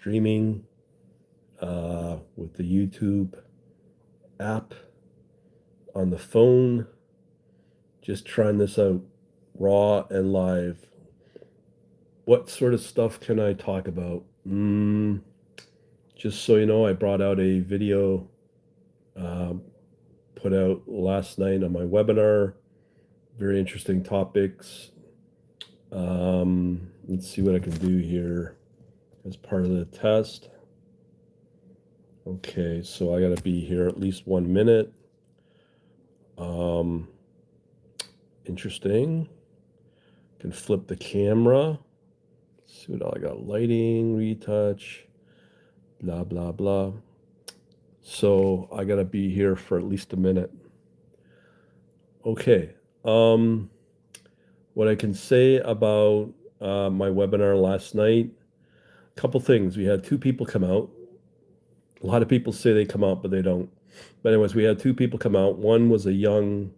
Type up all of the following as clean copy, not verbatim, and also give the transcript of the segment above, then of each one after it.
streaming with the YouTube app on the phone. Just trying this out raw and live. What sort of stuff can I talk about? Just so you know, I brought out a video uh, put out last night on my webinar. Very interesting topics. Let's see what I can do here as part of the test. Okay, so I got to be here at least 1 minute. Interesting. Can flip the camera. Let's see what I got. Lighting, retouch, blah, blah, blah. So I got to be here for at least a minute. Okay. What I can say about my webinar last night, a couple things. We had 2 people come out. A lot of people say they come out, but they don't. But anyways, we had 2 people come out. One was a young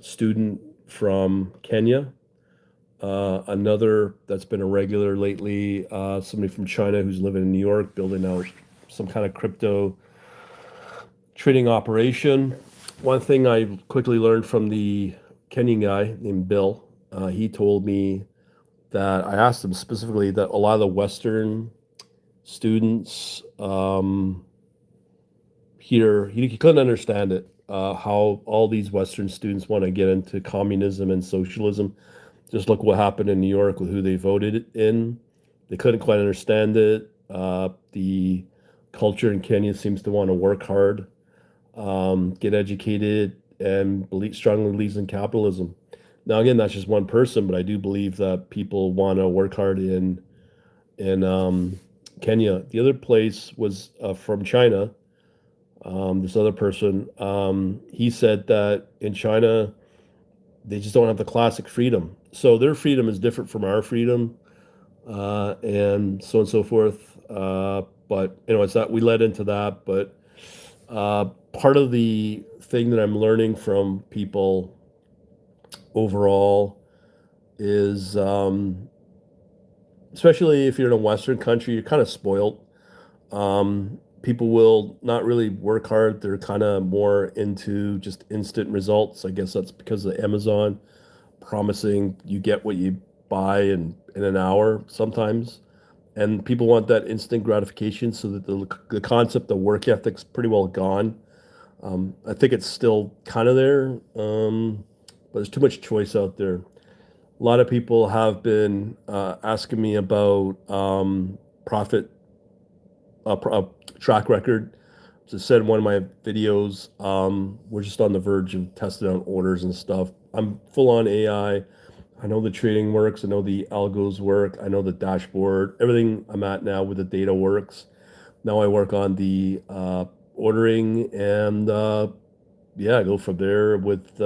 student from Kenya. Another that's been a regular lately, somebody from China who's living in New York, building out some kind of crypto trading operation. One thing I quickly learned from the Kenyan guy named Bill, he told me that I asked him specifically that a lot of the Western students here, he couldn't understand it, how all these Western students want to get into communism and socialism. Just look what happened in New York with who they voted in. They couldn't quite understand it. The culture in Kenya seems to want to work hard, get educated, and strongly believes in capitalism. Now, again, that's just one person, but I do believe that people want to work hard in Kenya. The other place was from China. This other person, he said that in China, they just don't have the classic freedom. So their freedom is different from our freedom, and so on and so forth. But it's that we led into that. But part of the thing that I'm learning from people overall is, especially if you're in a Western country, you're kind of spoiled. People will not really work hard. They're kind of more into just instant results. I guess that's because of Amazon promising you get what you buy in an hour sometimes. And people want that instant gratification, so that the concept of work ethic's pretty well gone. I think it's still kind of there, but there's too much choice out there. A lot of people have been asking me about profit track record. As I said in one of my videos, we're just on the verge of testing out orders and stuff. I'm full on AI. I know the trading works. I know the algos work. I know the dashboard. Everything I'm at now with the data works. Now I work on the ordering, and I go from there with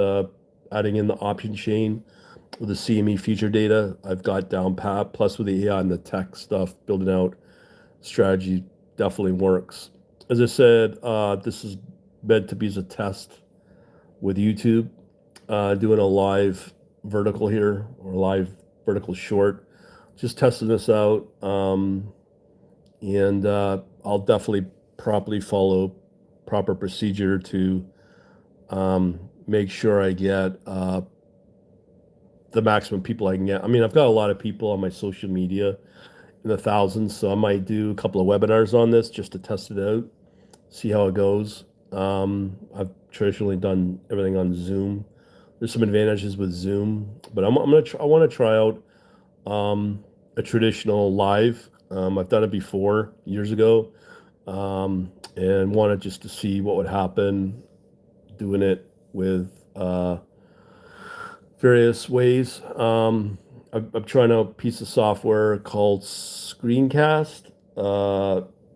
adding in the option chain with the CME future data. I've got down pat. Plus with the AI and the tech stuff, building out strategy definitely works. As I said, this is meant to be as a test with YouTube, doing a live vertical here, or live vertical short, just testing this out. And I'll definitely properly follow proper procedure to make sure I get the maximum people I can get. I mean, I've got a lot of people on my social media in the thousands, so I might do a couple of webinars on this just to test it out, see how it goes. I've traditionally done everything on Zoom. There's some advantages with Zoom, but I want to try out a traditional live. I've done it before years ago, and wanted just to see what would happen doing it with various ways. I'm trying out a piece of software called Screencast,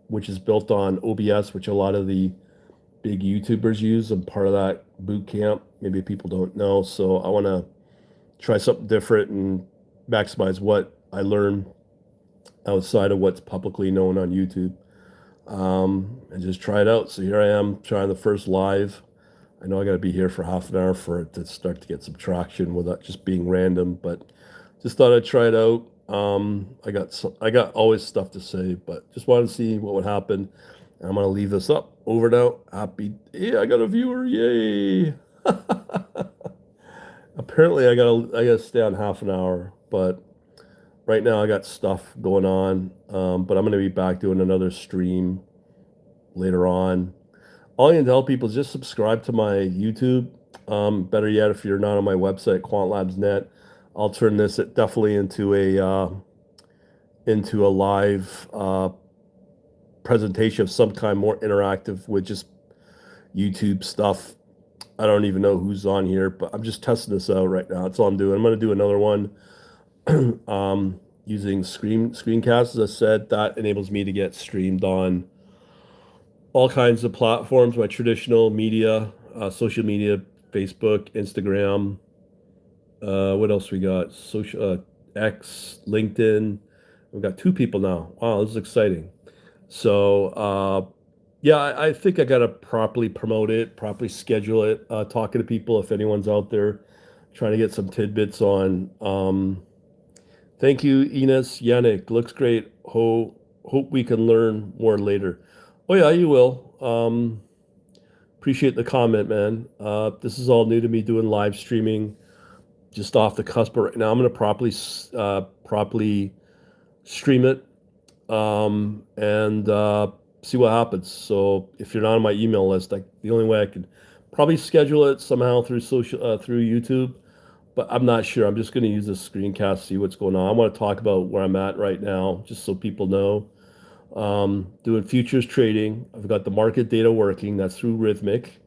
which is built on OBS, which a lot of the big YouTubers use. I'm part of that boot camp. Maybe people don't know. So I want to try something different and maximize what I learn outside of what's publicly known on YouTube, and just try it out. So here I am trying the first live. I know I got to be here for half an hour for it to start to get some traction without just being random, but just thought I'd try it out. I got always stuff to say, but just wanted to see what would happen. And I'm gonna leave this up. Over now. Happy. Yeah, I got a viewer. Yay! Apparently, I gotta stay on half an hour, but right now I got stuff going on. But I'm gonna be back doing another stream later on. All I can tell people is just subscribe to my YouTube. Better yet, if you're not on my website, quantlabs.net, I'll turn this definitely into a live presentation of some kind, more interactive with just YouTube stuff. I don't even know who's on here, but I'm just testing this out right now. That's all I'm doing. I'm going to do another one using screencasts. As I said, that enables me to get streamed on all kinds of platforms, my traditional media, social media, Facebook, Instagram. What else we got? Social X, LinkedIn. We've got two people now. Wow, this is exciting. So, yeah, I think I got to properly promote it, properly schedule it, talking to people if anyone's out there trying to get some tidbits on. Thank you, Enos. Yannick, looks great. Hope we can learn more later. Oh, yeah, you will. Appreciate the comment, man. This is all new to me doing live streaming just off the cusp. But right now, I'm going to properly stream it and see what happens. So if you're not on my email list, the only way I could probably schedule it somehow through YouTube, but I'm not sure. I'm just going to use this screencast, see what's going on. I want to talk about where I'm at right now, just so people know. Doing futures trading. I've got the market data working. That's through Rhythmic.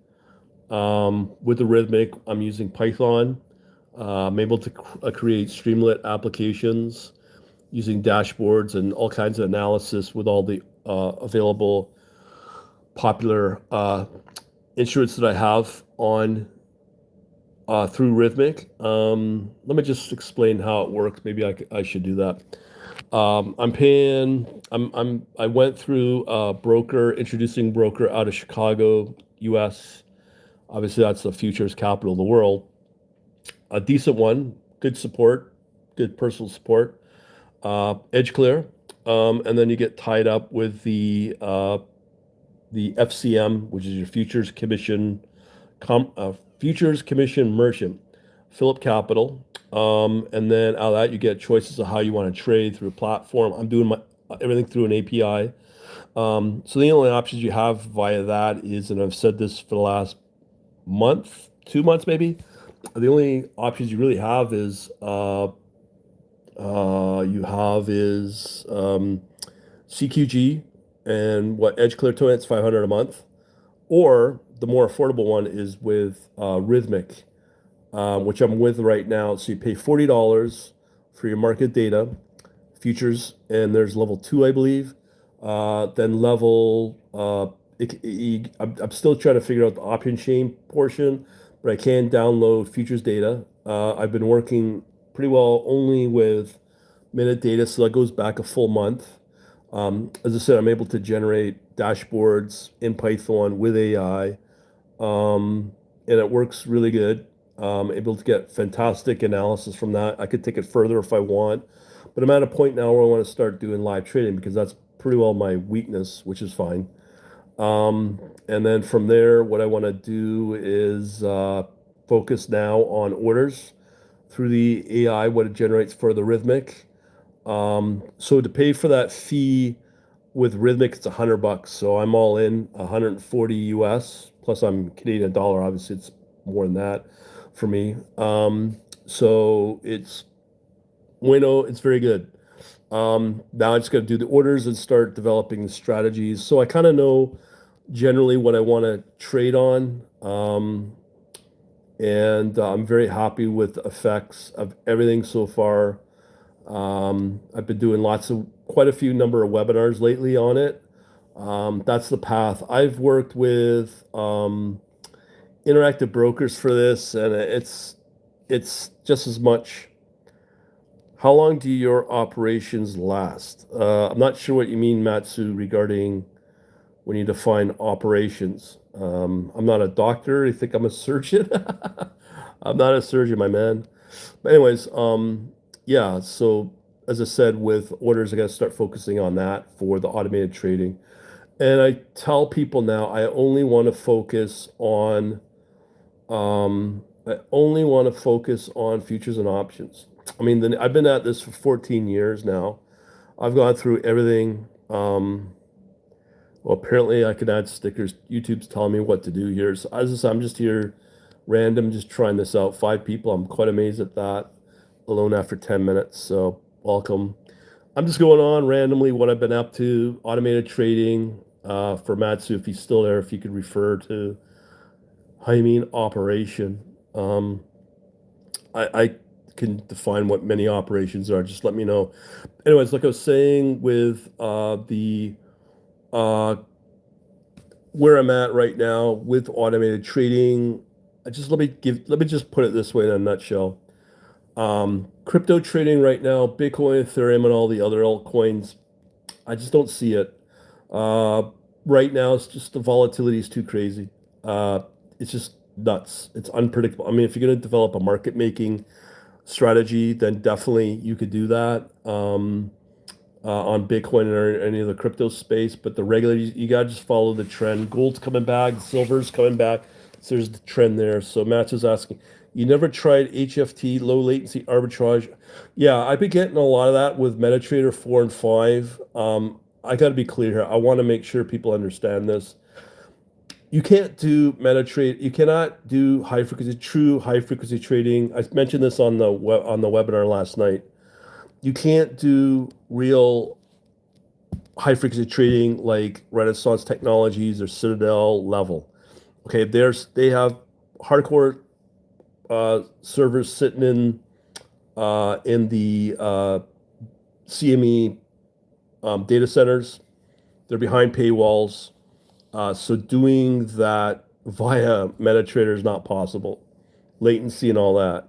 With the Rhythmic, I'm using Python. I'm able to create Streamlit applications using dashboards and all kinds of analysis with all the available popular instruments that I have on through Rhythmic. Let me just explain how it works. Maybe I should do that. I'm paying. I went through a broker, introducing broker out of Chicago, U.S. Obviously, that's the futures capital of the world. A decent one, good support, good personal support. Edge clear, and then you get tied up with the FCM, which is your futures commission merchant, Phillip Capital, and then out of that you get choices of how you want to trade through a platform. I'm doing everything through an API. So the only options you have via that is, and I've said this for the last month, 2 months maybe, the only options you really have is CQG and what Edge Clear to it's 500 a month, or the more affordable one is with Rhythmic, which I'm with right now. So you pay $40 for your market data futures, and there's level two, I believe. Then level I'm still trying to figure out the option chain portion, but I can download futures data. I've been working pretty well only with minute data, so that goes back a full month. As I said, I'm able to generate dashboards in Python with AI, and it works really good. Able to get fantastic analysis from that. I could take it further if I want, but I'm at a point now where I want to start doing live trading because that's pretty well my weakness, which is fine. And then from there, what I want to do is focus now on orders through the AI, what it generates for the Rhythmic. So to pay for that fee with Rhythmic, it's $100. So I'm all in 140 US. Plus I'm Canadian dollar. Obviously, it's more than that for me. So it's bueno. It's very good. Now I just got to do the orders and start developing the strategies. So I kind of know generally what I want to trade on. And I'm very happy with the effects of everything so far. I've been doing quite a few number of webinars lately on it. That's the path. I've worked with interactive brokers for this, and it's just as much. How long do your operations last? I'm not sure what you mean, Matsu, regarding when you define operations. I'm not a doctor. You think I'm a surgeon? I'm not a surgeon, my man. But anyways, yeah. So as I said, with orders, I got to start focusing on that for the automated trading. And I tell people now I only want to focus on futures and options. I mean, I've been at this for 14 years now. I've gone through everything. Well, apparently I can add stickers. YouTube's telling me what to do here. So as I said, I'm just here random, just trying this out. 5 people. I'm quite amazed at that alone after 10 minutes. So welcome. I'm just going on randomly what I've been up to, automated trading, for Matsu, if he's still there, if you could refer to how you mean operation. Um, I can define what many operations are. Just let me know. Anyways, like I was saying with the uh, where I'm at right now with automated trading, let me just put it this way in a nutshell. Crypto trading right now, Bitcoin, Ethereum, and all the other altcoins, I just don't see it. Uh, right now, it's just the volatility is too crazy. Uh, it's just nuts. It's unpredictable. I mean, if you're going to develop a market making strategy, then definitely you could do that. On Bitcoin or any of the crypto space, but the regular, you gotta just follow the trend. Gold's coming back, silver's coming back. So there's the trend there. So Matt's is asking, you never tried HFT, low latency arbitrage? Yeah, I've been getting a lot of that with MetaTrader 4 and 5. I got to be clear here. I want to make sure people understand this. You can't do MetaTrade. You cannot do true high frequency trading. I mentioned this on the webinar last night. You can't do real high frequency trading like Renaissance Technologies or Citadel level. Okay, they have hardcore servers sitting in the CME data centers. They're behind paywalls, so doing that via MetaTrader is not possible. Latency and all that.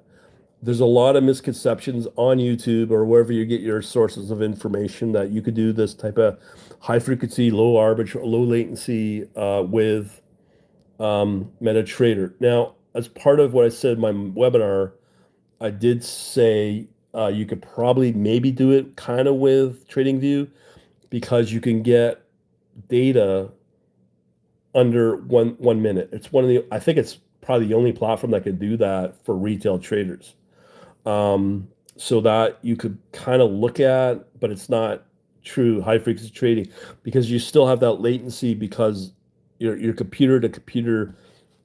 There's a lot of misconceptions on YouTube or wherever you get your sources of information that you could do this type of high frequency, low latency with MetaTrader. Now, as part of what I said in my webinar, I did say you could probably maybe do it kind of with TradingView because you can get data under one minute. It's one of the I think it's probably the only platform that could do that for retail traders. um, so that you could kind of look at, but it's not true high frequency trading because you still have that latency because your computer to computer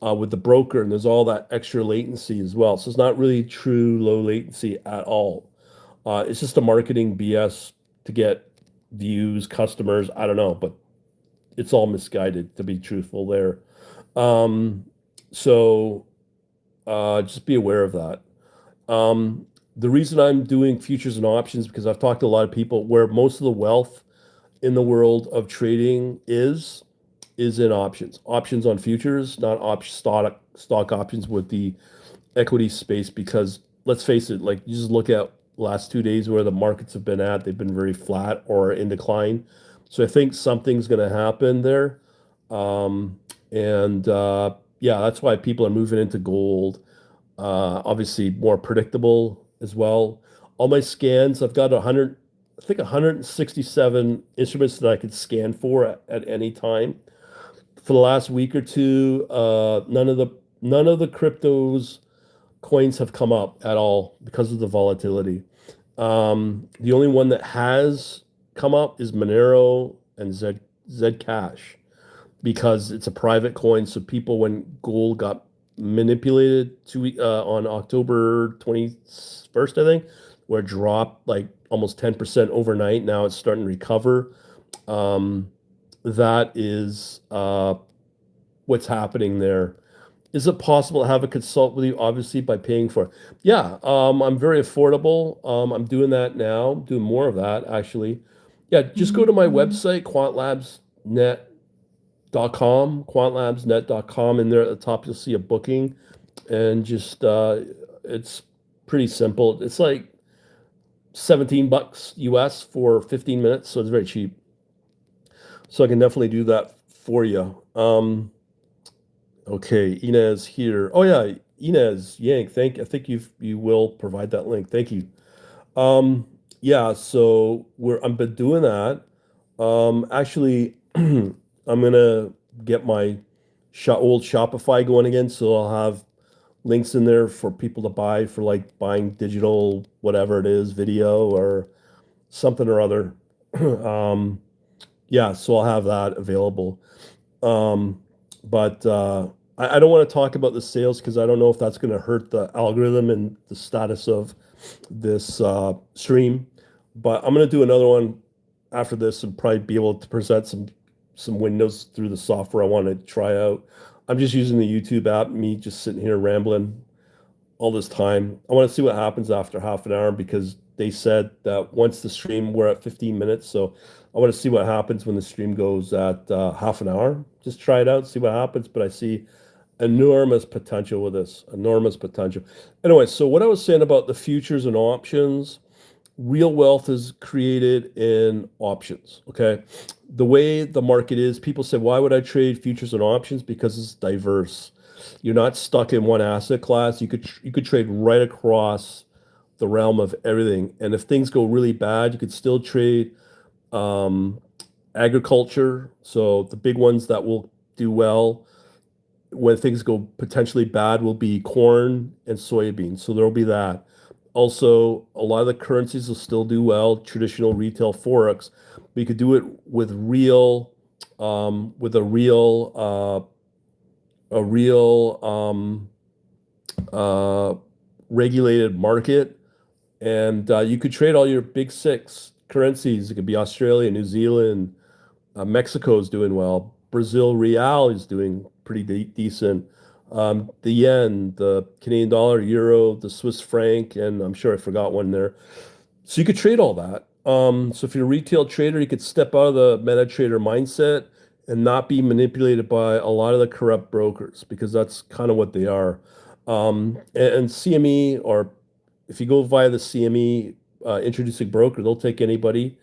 with the broker, and there's all that extra latency as well. So it's not really true low latency at all. It's just a marketing BS to get views, customers. I don't know, but it's all misguided to be truthful there. Um, so just be aware of that. The reason I'm doing futures and options because I've talked to a lot of people where most of the wealth in the world of trading is in options. Options on futures, not stock options with the equity space because let's face it, like you just look at last 2 days where the markets have been at, they've been very flat or in decline. So I think something's going to happen there. And yeah, that's why people are moving into gold. Obviously more predictable as well. All my scans, I've got 100, I think 167 instruments that I could scan for at any time. For the last week or two, none of the cryptos coins have come up at all because of the volatility. The only one that has come up is Monero and Zcash because it's a private coin. So people, when gold got manipulated on October 21st, I think, where it dropped like almost 10% overnight. Now it's starting to recover. Um, that is what's happening there. Is it possible to have a consult with you? Obviously, by paying for it. Yeah, I'm very affordable. I'm doing that now, doing more of that actually. Yeah, just go to my website, quantlabsnet.com, and there at the top you'll see a booking, and just it's pretty simple. It's like 17 bucks US for 15 minutes, so it's very cheap. So I can definitely do that for you. Okay, Inez here. Oh yeah, Inez Yank. I think you will provide that link. Thank you. Um, Yeah, so I've been doing that. Actually, I'm gonna get my old Shopify going again, so I'll have links in there for people to buy for like buying digital, whatever it is, video or something or other. Um, yeah, so I'll have that available. Um, but I don't want to talk about the sales because I don't know if that's going to hurt the algorithm and the status of this stream. But I'm going to do another one after this and probably be able to present some windows through the software I want to try out. I'm just using the YouTube app, me just sitting here rambling all this time. I want to see what happens after half an hour because they said that once the stream, we're at 15 minutes. So I want to see what happens when the stream goes at half an hour. Just try it out, see what happens. But I see enormous potential with this, enormous potential. Anyway, so what I was saying about the futures and options, real wealth is created in options. Okay. The way the market is, people say, why would I trade futures and options? Because it's diverse. You're not stuck in one asset class. You could trade right across the realm of everything. And if things go really bad, you could still trade um, agriculture. So the big ones that will do well when things go potentially bad will be corn and soybeans. So there'll be that. Also, a lot of the currencies will still do well, traditional retail forex. But you could do it with with a real uh, regulated market, and you could trade all your big six currencies. It could be Australia, New Zealand, Mexico is doing well. Brazil real is doing pretty decent. The yen, the Canadian dollar, euro, the Swiss franc, and I'm sure I forgot one there. So you could trade all that. So if you're a retail trader, you could step out of the MetaTrader mindset and not be manipulated by a lot of the corrupt brokers because that's kind of what they are. And CME, or if you go via the CME introducing broker, they'll take anybody.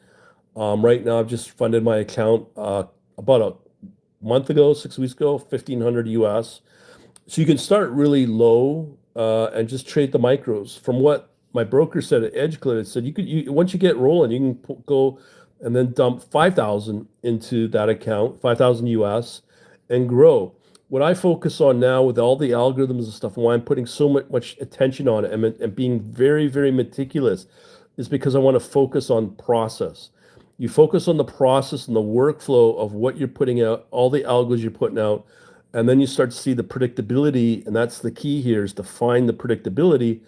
Right now, I've just funded my account about a month ago, 6 weeks ago, 1500 US. So you can start really low and just trade the micros. From what my broker said at EdgeCliff, it said once you get rolling, you can go and then dump 5,000 into that account, 5,000 US, and grow. What I focus on now with all the algorithms and stuff, and why I'm putting so much attention on it and being very, very meticulous, is because I want to focus on process. You focus on the process and the workflow of what you're putting out, all the algos you're putting out, and then you start to see the predictability, and that's the key here is to find the predictability,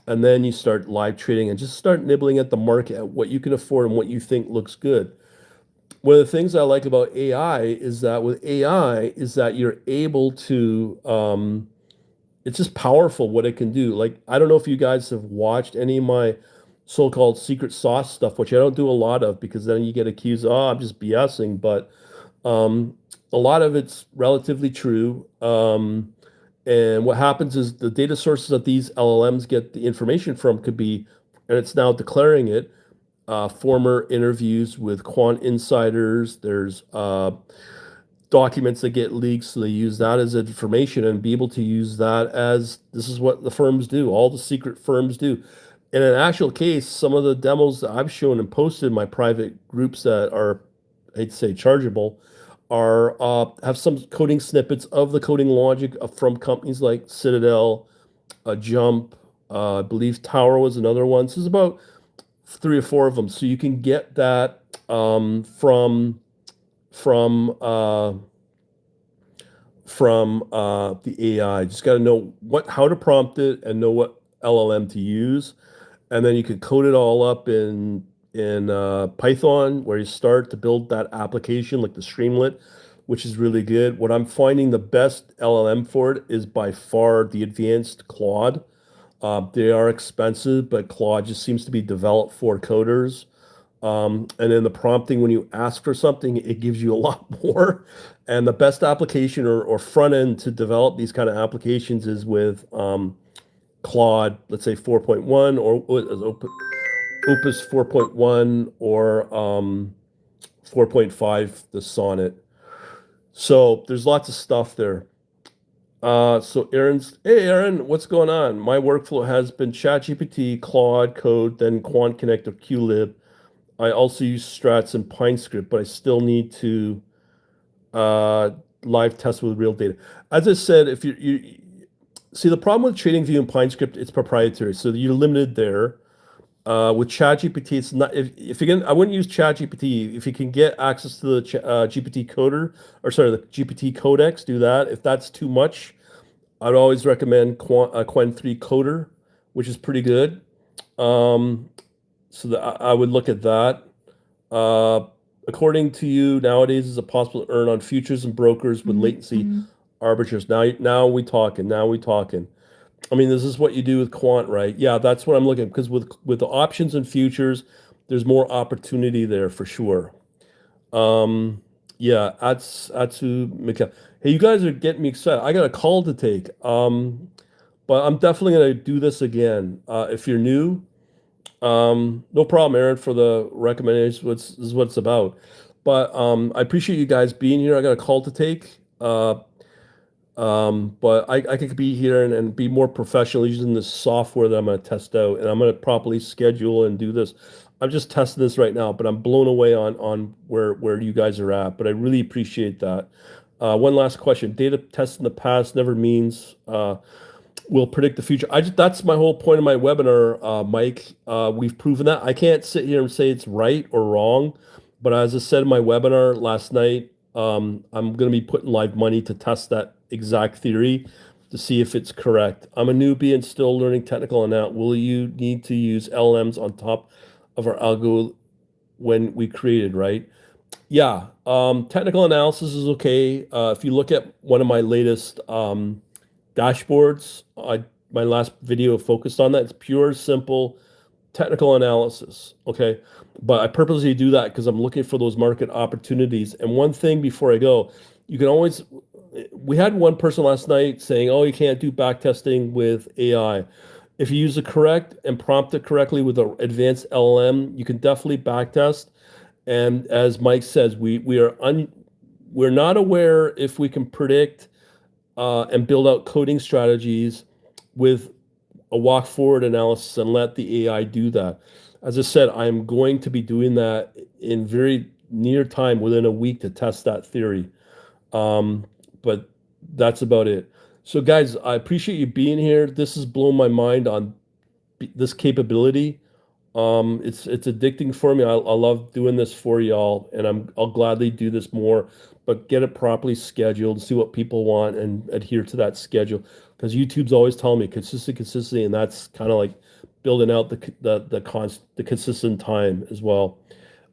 and then you start live trading and just start nibbling at the market at what you can afford and what you think looks good. One of the things I like about AI is that with AI is that you're able to it's just powerful what it can do. Like I don't know if you guys have watched any of my so-called secret sauce stuff, which I don't do a lot of because then you get accused, oh, I'm just BSing, but um, a lot of it's relatively true. And what happens is the data sources that these LLMs get the information from could be, and it's now declaring it, former interviews with quant insiders. There's documents that get leaked, so they use that as information and be able to use that as this is what the firms do, all the secret firms do. In an actual case, some of the demos that I've shown and posted in my private groups that are, I'd say, chargeable, are have some coding snippets of the coding logic from companies like Citadel, Jump, I believe Tower was another one. So there's about three or four of them. So you can get that from the AI. Just got to know how to prompt it and know what LLM to use, and then you could code it all up in Python, where you start to build that application like the Streamlit, which is really good. What I'm finding the best LLM for it is by far the advanced Claude. They are expensive, but Claude just seems to be developed for coders. And then the prompting, when you ask for something, it gives you a lot more. And the best application or front end to develop these kind of applications is with Claude, let's say 4.1 or Opus 4.1 or 4.5, the Sonnet. So there's lots of stuff there. Hey Aaron, what's going on? My workflow has been ChatGPT, Claude Code, then Quant Connect or QLib. I also use Strats and PineScript, but I still need to uh, live test with real data. As I said, if you see the problem with TradingView and PineScript, it's proprietary, so you're limited there. With ChatGPT, it's not. If you can, I wouldn't use ChatGPT. If you can get access to the GPT coder, or sorry, the GPT codex, do that. If that's too much, I'd always recommend Quen 3 Coder, which is pretty good. Um, so that I would look at that. Uh, According to you, nowadays is it possible to earn on futures and brokers with latency arbiters? Now we talking. Now we talking. I mean, this is what you do with quant, right? Yeah, that's what I'm looking because with the options and futures, there's more opportunity there for sure. Um, yeah, Atsu Mika. Hey, you guys are getting me excited. I got a call to take. But I'm definitely gonna do this again. If you're new, no problem, Aaron, for the recommendation. This is what it's about. But I appreciate you guys being here. I got a call to take. But I could be here and be more professional using this software that I'm going to test out, and I'm going to properly schedule and do this. I'm just testing this right now, but I'm blown away on where you guys are at. But I really appreciate that. One last question: data test in the past never means will predict the future. That's my whole point of my webinar, Mike. We've proven that. I can't sit here and say it's right or wrong, but as I said in my webinar last night, I'm going to be putting live money to test that exact theory to see if it's correct. I'm a newbie and still learning technical analysis. Will you need to use LMs on top of our algo when we created, right? Yeah, technical analysis is okay. If you look at one of my latest dashboards, my last video focused on that. It's pure, simple technical analysis. Okay. But I purposely do that because I'm looking for those market opportunities. And one thing before I go, you can always, we had one person last night saying, oh, you can't do back testing with AI. If you use the correct and prompt it correctly with an advanced LLM, you can definitely back test. And as Mike says, we're not aware if we can predict and build out coding strategies with a walk forward analysis and let the AI do that. As I said, I'm going to be doing that in very near time within a week to test that theory. But that's about it. So, guys, I appreciate you being here. This has blown my mind on this capability. It's addicting for me. I love doing this for y'all, and I'll gladly do this more, but get it properly scheduled, see what people want, and adhere to that schedule. Because YouTube's always telling me consistency, and that's kind of like building out the consistent time as well.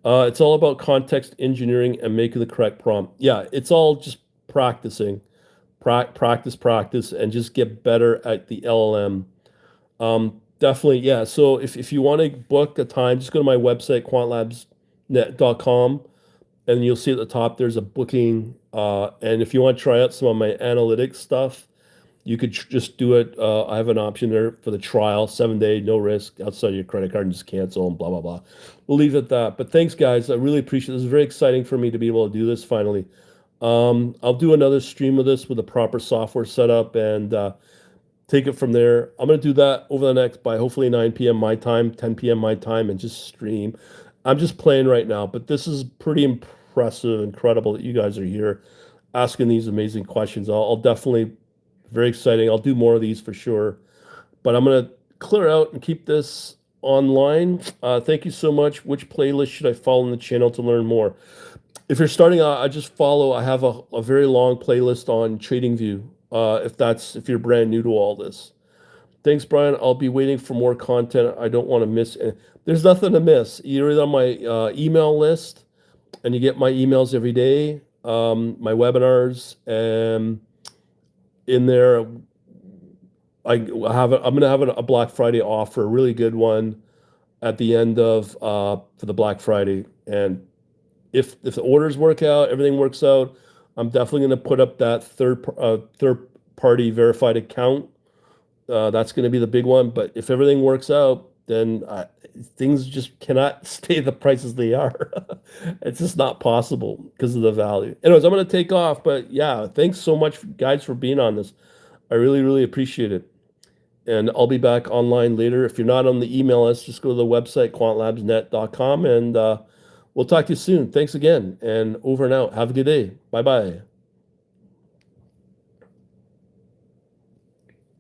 It's all about context engineering and making the correct prompt. Yeah, it's all just practicing, practice, and just get better at the LLM. Definitely, yeah. So if you want to book a time, just go to my website, quantlabs.com, and you'll see at the top there's a booking. And if you want to try out some of my analytics stuff, you could just do it. I have an option there for the trial, 7 day, no risk, outside your credit card, and just cancel and blah, blah, blah. We'll leave it at that. But thanks, guys. I really appreciate it. This is very exciting for me to be able to do this finally. I'll do another stream of this with a proper software setup and take it from there. I'm going to do that over the next by hopefully 9 p.m. my time, 10 p.m. my time, and just stream. I'm just playing right now, but this is pretty impressive, incredible that you guys are here asking these amazing questions. I'll definitely, very exciting. I'll do more of these for sure, but I'm going to clear out and keep this online. Thank you so much. Which playlist should I follow in the channel to learn more? If you're starting out, I just follow. I have a very long playlist on TradingView. If you're brand new to all this. Thanks, Brian. I'll be waiting for more content. I don't want to miss. There's nothing to miss. You're either on my email list, and you get my emails every day. My webinars, and in there, I'm going to have a Black Friday offer, a really good one, at the end of for the Black Friday. And if the orders work out, everything works out, I'm definitely going to put up that third party verified account. That's going to be the big one. But if everything works out, then things just cannot stay the prices they are. It's just not possible because of the value. Anyways, I'm going to take off. But yeah, thanks so much, guys, for being on this. I really, really appreciate it. And I'll be back online later. If you're not on the email list, just go to the website, quantlabsnet.com, and we'll talk to you soon. Thanks again, and over and out. Have a good day. Bye bye.